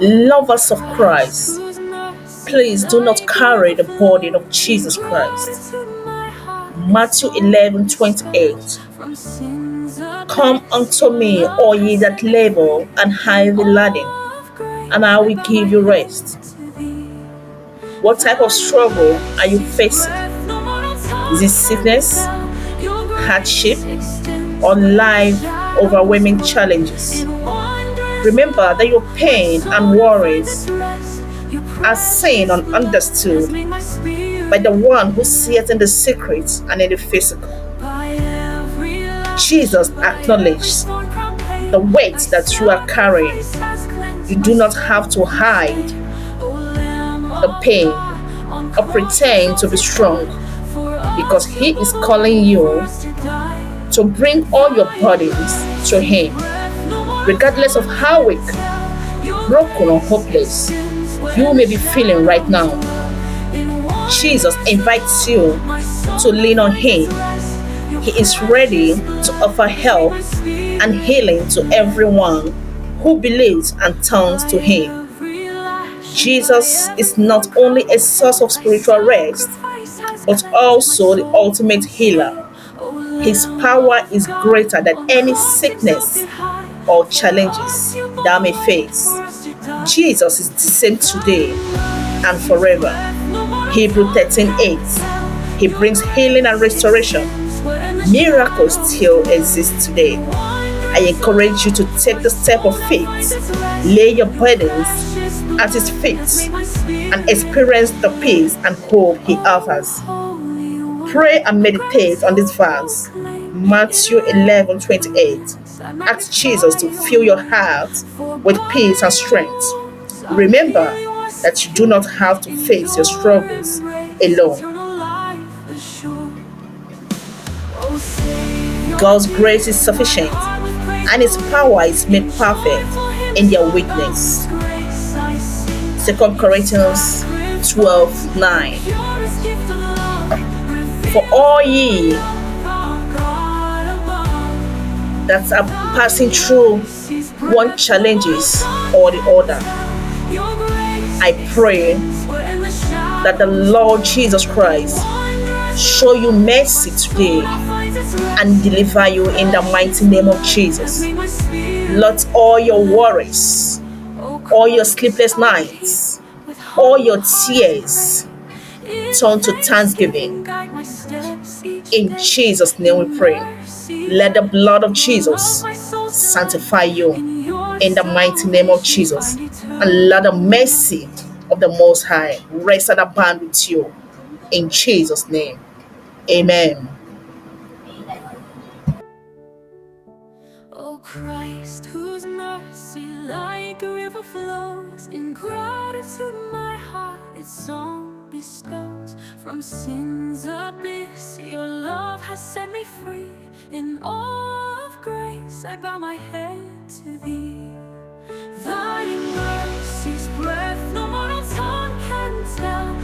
Lovers of Christ, please do not carry the burden of Jesus Christ. Matthew 11:28. Come unto me, all ye that labor and heavy laden, and I will give you rest. What type of struggle are you facing? Is it sickness, hardship, or life overwhelming challenges? Remember that your pain and worries are seen and understood by the one who sees in the secret and in the physical. Jesus acknowledged the weight that you are carrying. You do not have to hide the pain or pretend to be strong because He is calling you to bring all your burdens to Him, regardless of how weak, broken, or hopeless you may be feeling right now. Jesus invites you to lean on Him. He is ready to offer help and healing to everyone who believes and turns to Him. Jesus is not only a source of spiritual rest, but also the ultimate healer. His power is greater than any sickness or challenges that may face. Jesus is the same today and forever. Hebrew 13:8. He brings healing and restoration. Miracles still exist today. I encourage you to take the step of faith, lay your burdens at His feet, and experience the peace and hope He offers. Pray and meditate on this verse, Matthew 11:28. Ask Jesus to fill your heart with peace and strength. Remember that you do not have to face your struggles alone. God's grace is sufficient, and His power is made perfect in their weakness. 2 Corinthians 12:9. For all ye that are passing through one challenges or the other, I pray that the Lord Jesus Christ show you mercy today and deliver you in the mighty name of Jesus. Let all your worries, all your sleepless nights, all your tears turn to thanksgiving. In Jesus' name we pray. Let the blood of Jesus sanctify you in the mighty name of Jesus. And let the mercy of the Most High rest and abide with you. In Jesus' name. Amen. Oh Christ, whose mercy like a river flows, in gratitude my heart its song bestows. From sins abyss, your love has set me free. In awe of grace, I bow my head to Thee. Thy mercy's breath no mortal tongue can tell,